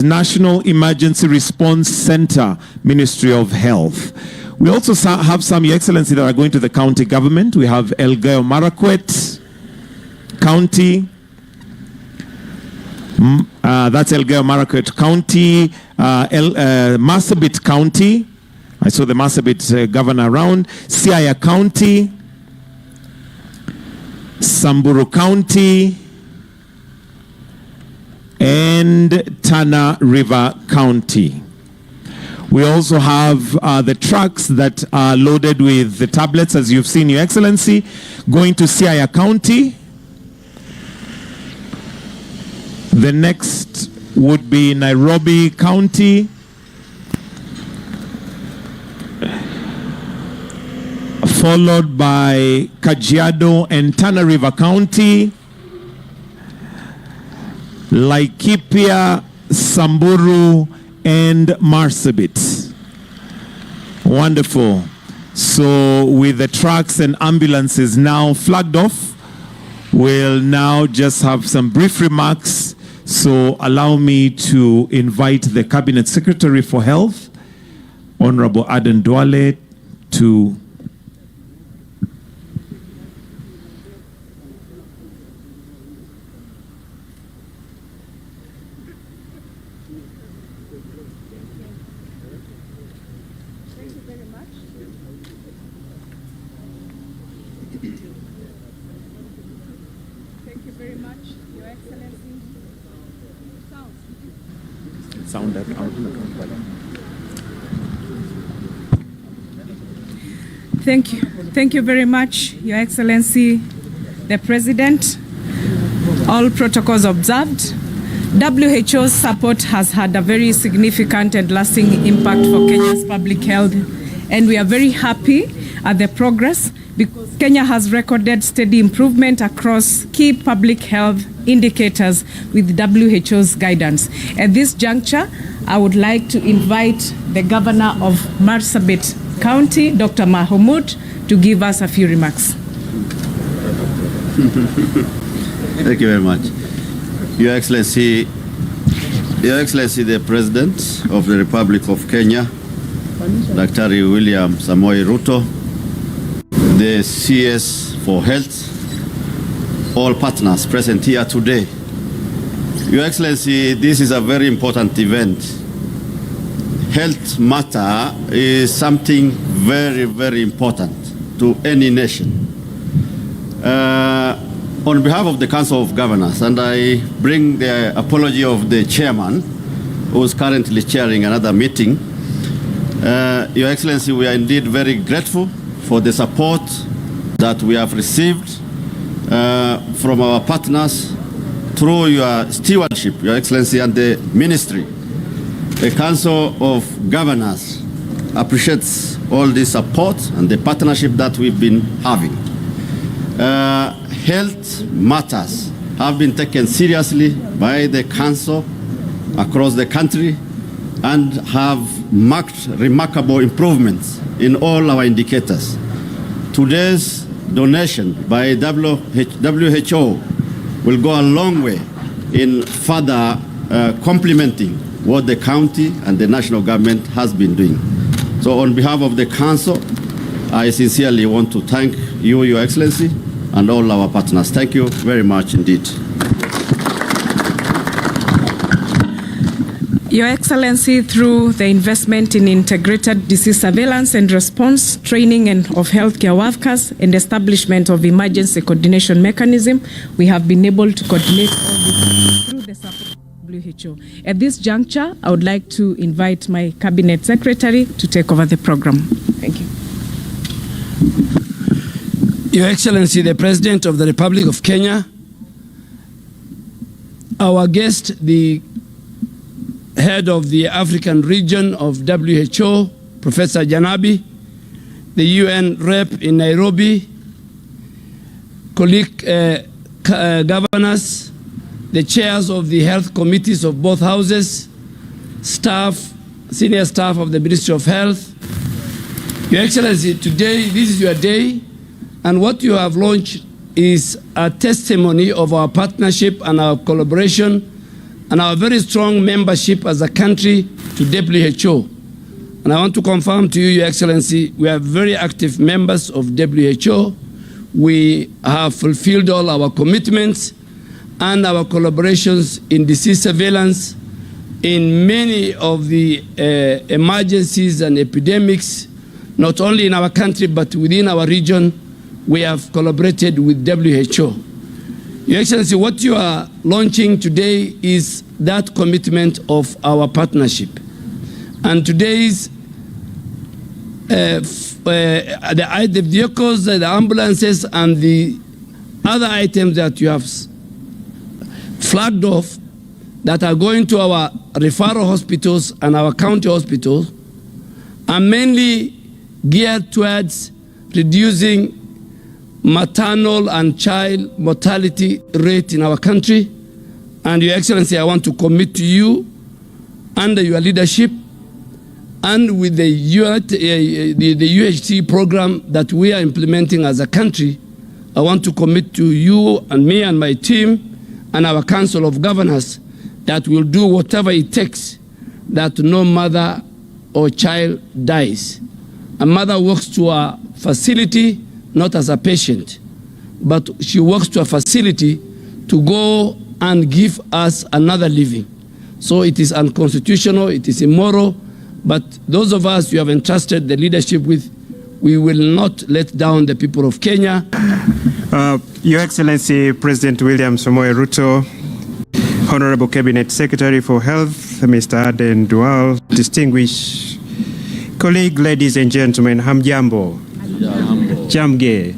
National Emergency Response Center, Ministry of Health. We also have some, Your Excellency, that are going to the county government. We have Elgeyo Marakwet County. That's Elgeyo Marakwet County. Marsabit County. I saw the Marsabit governor around. Siaya County. Samburu County. And Tana River County. We also have the trucks that are loaded with the tablets, as you've seen, Your Excellency, going to Siaya County. The next would be Nairobi County. Followed by Kajiado and Tana River County. Laikipia, Samburu, and Marsabit. Wonderful. So with the trucks and ambulances now flagged off, we'll now just have some brief remarks. So allow me to invite the Cabinet Secretary for Health, Honorable Aden Duale, to sound that out. Thank you. Thank you very much, Your Excellency, the President. All protocols observed. WHO's support has had a very significant and lasting impact for Kenya's public health, and we are very happy at the progress because Kenya has recorded steady improvement across key public health indicators with WHO's guidance. At this juncture, I would like to invite the Governor of Marsabit County, Dr. Mahmoud, to give us a few remarks. Thank you very much. Your Excellency, the President of the Republic of Kenya, Dr. William Samoei Ruto, the CS for Health, all partners present here today. Your Excellency, this is a very important event. Health matter is something very, very important to any nation. On behalf of the Council of Governors, and I bring the apology of the chairman, who is currently chairing another meeting. Your Excellency, we are indeed very grateful for the support that we have received from our partners through your stewardship, Your Excellency, and the Ministry. The Council of Governors appreciates all the support and the partnership that we've been having. Health matters have been taken seriously by the Council across the country and have marked remarkable improvements in all our indicators. Today's donation by WHO will go a long way in further complementing what the county and the national government has been doing. So on behalf of the Council, I sincerely want to thank you, Your Excellency, and all our partners. Thank you very much indeed. Your Excellency, through the investment in integrated disease surveillance and response, training of healthcare workers, and establishment of emergency coordination mechanism, we have been able to coordinate all this through the support of WHO. At this juncture, I would like to invite my Cabinet Secretary to take over the program. Thank you. Your Excellency, the President of the Republic of Kenya, our guest, the head of the African region of WHO, Professor Janabi, the UN rep in Nairobi, colleague governors, the chairs of the health committees of both houses, staff, senior staff of the Ministry of Health. Your Excellency, today, this is your day, and what you have launched is a testimony of our partnership and our collaboration and our very strong membership as a country to WHO. And I want to confirm to you, Your Excellency, we are very active members of WHO. We have fulfilled all our commitments and our collaborations in disease surveillance, in many of the emergencies and epidemics, not only in our country but within our region. We have collaborated with WHO. Your Excellency, what you are launching today is that commitment of our partnership. And today's the vehicles, the ambulances, and the other items that you have flagged off that are going to our referral hospitals and our county hospitals are mainly geared towards reducing maternal and child mortality rate in our country. And Your Excellency, I want to commit to you, under your leadership and with the UHC program that we are implementing as a country, I want to commit to you and me and my team and our Council of Governors that will do whatever it takes that no mother or child dies. A mother walks to a facility not as a patient, but she walks to a facility to go and give us another living. So it is unconstitutional, it is immoral, but those of us you have entrusted the leadership with, we will not let down the people of Kenya. Your Excellency, President William Samoei Ruto, Honorable Cabinet Secretary for Health, Mr. Aden Dual, distinguished colleague, ladies and gentlemen, hamjambo. Jamge.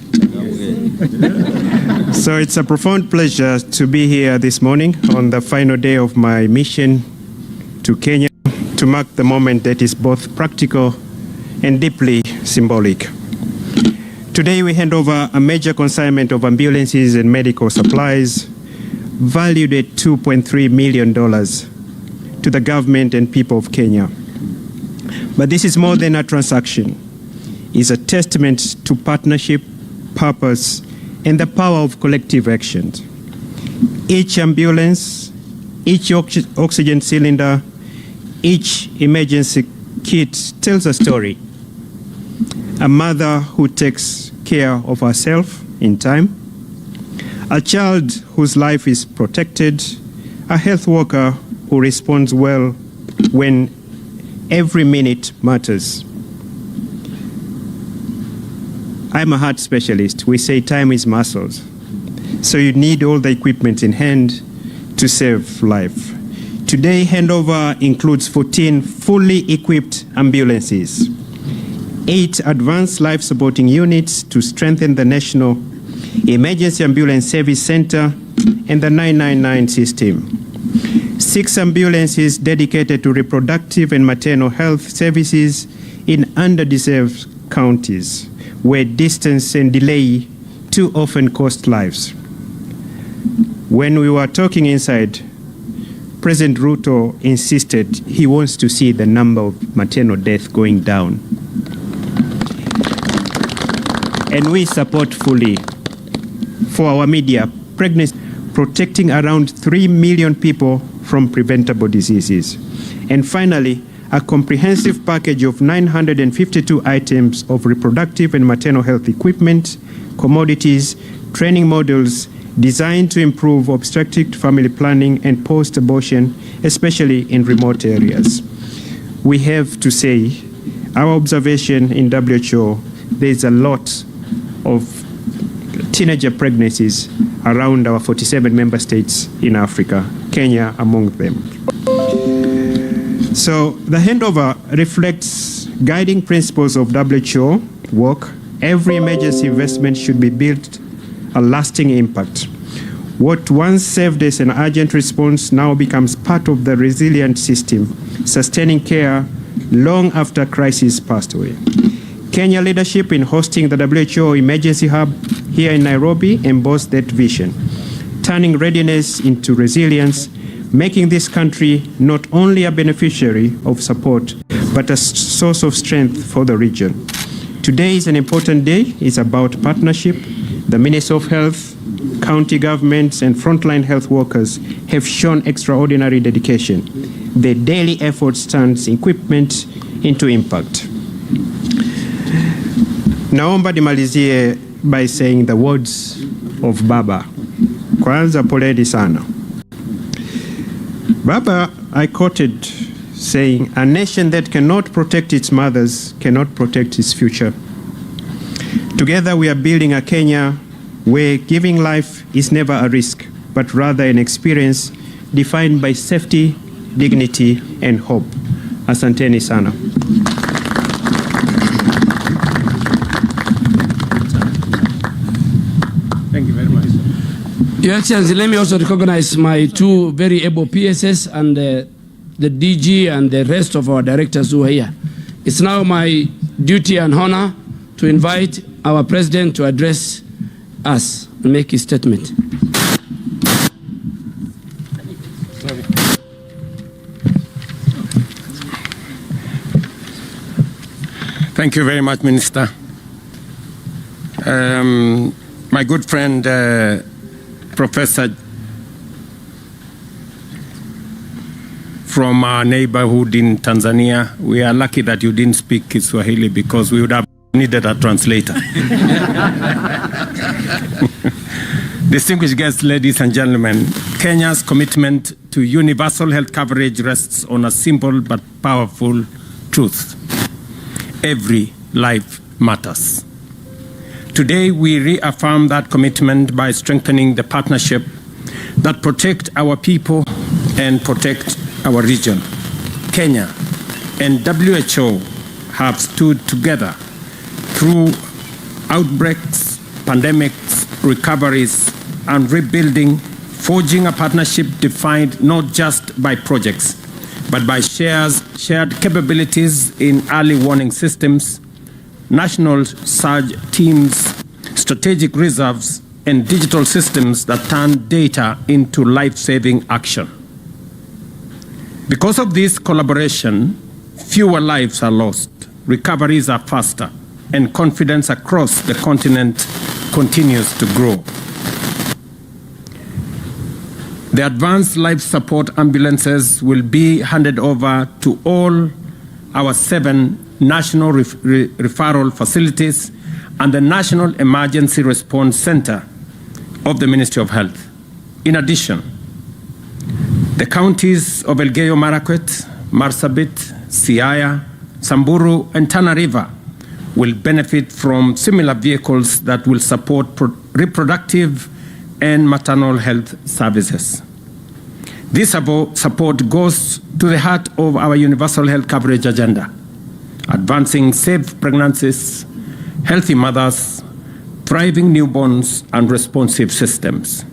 So it's a profound pleasure to be here this morning on the final day of my mission to Kenya to mark the moment that is both practical and deeply symbolic. Today we hand over a major consignment of ambulances and medical supplies valued at $2.3 million to the government and people of Kenya. But this is more than a transaction. It's a testament to partnership, purpose, and the power of collective action. Each ambulance, each oxygen cylinder, each emergency kit tells a story. A mother who takes care of herself in time, a child whose life is protected, a health worker who responds well when every minute matters. I'm a heart specialist. We say time is muscles. So you need all the equipment in hand to save life. Today, handover includes 14 fully equipped ambulances, 8 advanced life supporting units to strengthen the National Emergency Ambulance Service Center and the 999 system, 6 ambulances dedicated to reproductive and maternal health services in underdeserved counties, where distance and delay too often cost lives. When we were talking inside, President Ruto insisted he wants to see the number of maternal deaths going down. And we support fully. For our media, pregnancy protecting around 3 million people from preventable diseases. And finally, a comprehensive package of 952 items of reproductive and maternal health equipment, commodities, training modules designed to improve obstetric family planning and post-abortion, especially in remote areas. We have to say, our observation in WHO, there's a lot of teenager pregnancies around our 47 member states in Africa, Kenya among them. So the handover reflects guiding principles of WHO work. Every emergency investment should be built a lasting impact. What once served as an urgent response now becomes part of the resilient system, sustaining care long after crisis passed away. Kenya leadership in hosting the WHO Emergency Hub here in Nairobi embodies that vision, turning readiness into resilience, making this country not only a beneficiary of support, but a source of strength for the region. Today is an important day. It's about partnership. The Minister of Health, county governments, and frontline health workers have shown extraordinary dedication. Their daily efforts turns equipment into impact. Naomba nimalizie by saying the words of Baba. Kwanza poleni sana. Baba, I quoted saying, "A nation that cannot protect its mothers cannot protect its future." Together we are building a Kenya where giving life is never a risk, but rather an experience defined by safety, dignity, and hope. Asanteni sana. Thank you very much. Your Excellency, let me also recognize my two very able PSS and the DG and the rest of our directors who are here. It's now my duty and honor to invite our President to address us and make his statement. Thank you very much, Minister. My good friend, Professor from our neighborhood in Tanzania, we are lucky that you didn't speak Kiswahili because we would have needed a translator. Distinguished guests, ladies and gentlemen, Kenya's commitment to universal health coverage rests on a simple but powerful truth. Every life matters. Today, we reaffirm that commitment by strengthening the partnership that protect our people and protect our region. Kenya and WHO have stood together through outbreaks, pandemics, recoveries, and rebuilding, forging a partnership defined not just by projects, but by shared capabilities in early warning systems, national surge teams, strategic reserves, and digital systems that turn data into life-saving action. Because of this collaboration, fewer lives are lost, recoveries are faster, and confidence across the continent continues to grow. The advanced life support ambulances will be handed over to all our 7 national referral facilities and the National Emergency Response Center of the Ministry of Health. In addition, the counties of Elgeyo Marakwet, Marsabit, Siaya, Samburu, and Tana River will benefit from similar vehicles that will support reproductive and maternal health services. This support goes to the heart of our universal health coverage agenda, advancing safe pregnancies, healthy mothers, thriving newborns, and responsive systems.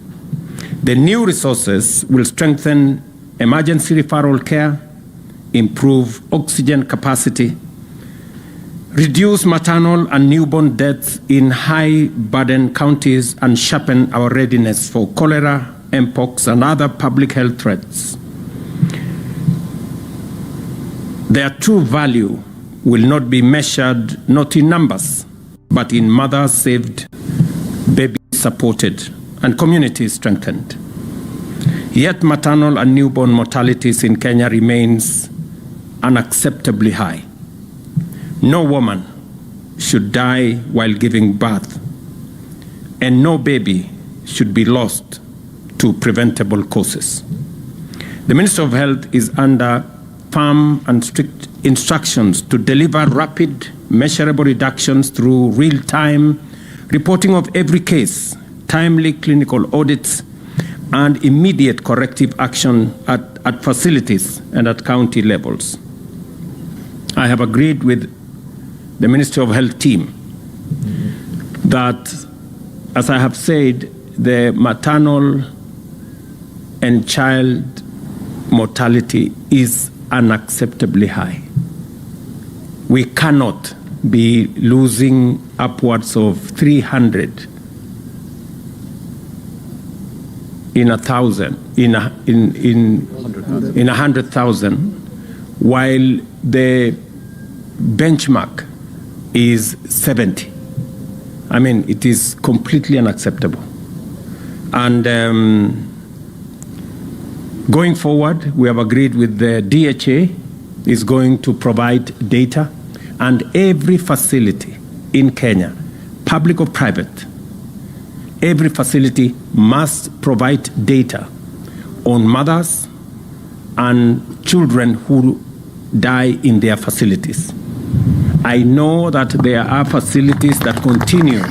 The new resources will strengthen emergency referral care, improve oxygen capacity, reduce maternal and newborn deaths in high-burden counties, and sharpen our readiness for cholera, mpox, and other public health threats. Their true value will not be measured not in numbers, but in mothers saved, babies supported, and communities strengthened. Yet maternal and newborn mortalities in Kenya remains unacceptably high. No woman should die while giving birth, and no baby should be lost to preventable causes. The Ministry of Health is under firm and strict instructions to deliver rapid, measurable reductions through real-time reporting of every case, timely clinical audits, and immediate corrective action at facilities and at county levels. I have agreed with the Ministry of Health team that, as I have said, the maternal and child mortality is unacceptably high. We cannot be losing upwards of 300 in 1,000, in 100,000, while the benchmark is 70. I mean, it is completely unacceptable. And going forward, we have agreed with the DHA is going to provide data, and every facility in Kenya, public or private, every facility must provide data on mothers and children who die in their facilities. I know that there are facilities that continue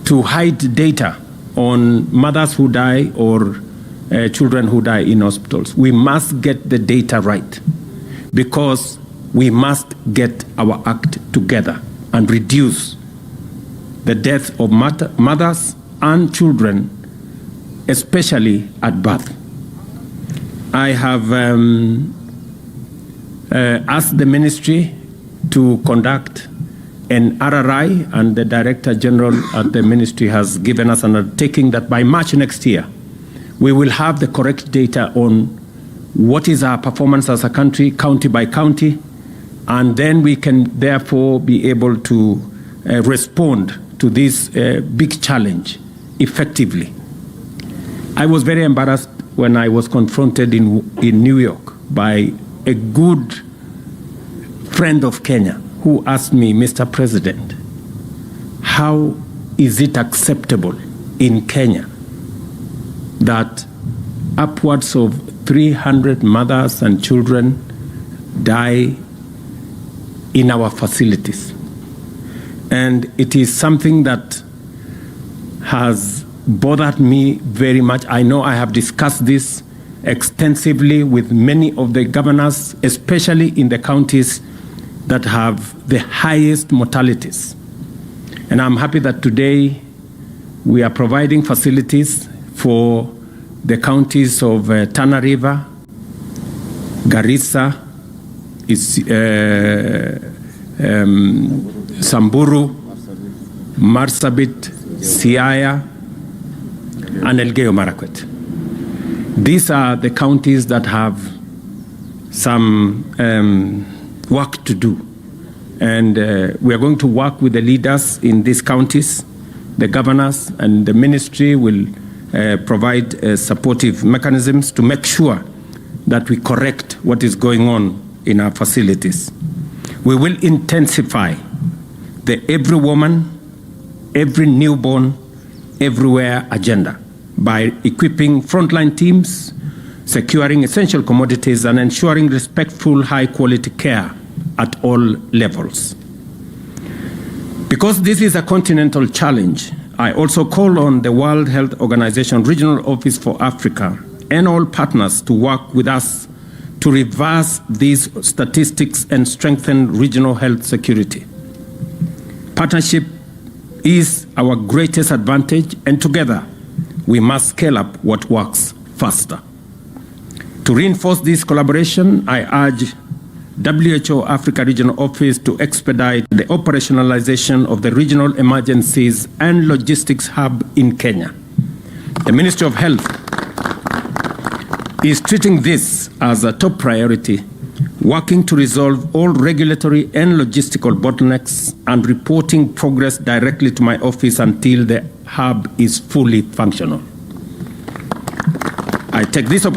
to hide data on mothers who die or children who die in hospitals. We must get the data right, because we must get our act together and reduce the death of mothers and children, especially at birth. I have asked the ministry to conduct an RRI, and the Director General at the ministry has given us an undertaking that by March next year, we will have the correct data on what is our performance as a country, county by county, and then we can therefore be able to respond to this big challenge effectively. I was very embarrassed when I was confronted in New York by a good friend of Kenya who asked me, Mr. President, how is it acceptable in Kenya that upwards of 300 mothers and children die in our facilities? And it is something that has bothered me very much. I know I have discussed this extensively with many of the governors, especially in the counties that have the highest mortalities. And I'm happy that today we are providing facilities for the counties of Tana River, Garissa, Samburu, Marsabit, Siaya, and Elgeyo Marakwet. These are the counties that have some work to do. And we are going to work with the leaders in these counties, the governors, and the ministry will provide supportive mechanisms to make sure that we correct what is going on in our facilities. We will intensify the every woman, every newborn, everywhere agenda by equipping frontline teams, securing essential commodities, and ensuring respectful, high-quality care at all levels. Because this is a continental challenge, I also call on the World Health Organization Regional Office for Africa and all partners to work with us to reverse these statistics and strengthen regional health security. Partnership is our greatest advantage, and together we must scale up what works faster. To reinforce this collaboration, I urge WHO Africa Regional Office to expedite the operationalization of the Regional Emergencies and Logistics Hub in Kenya. The Ministry of Health is treating this as a top priority, working to resolve all regulatory and logistical bottlenecks and reporting progress directly to my office until the hub is fully functional. I take this opportunity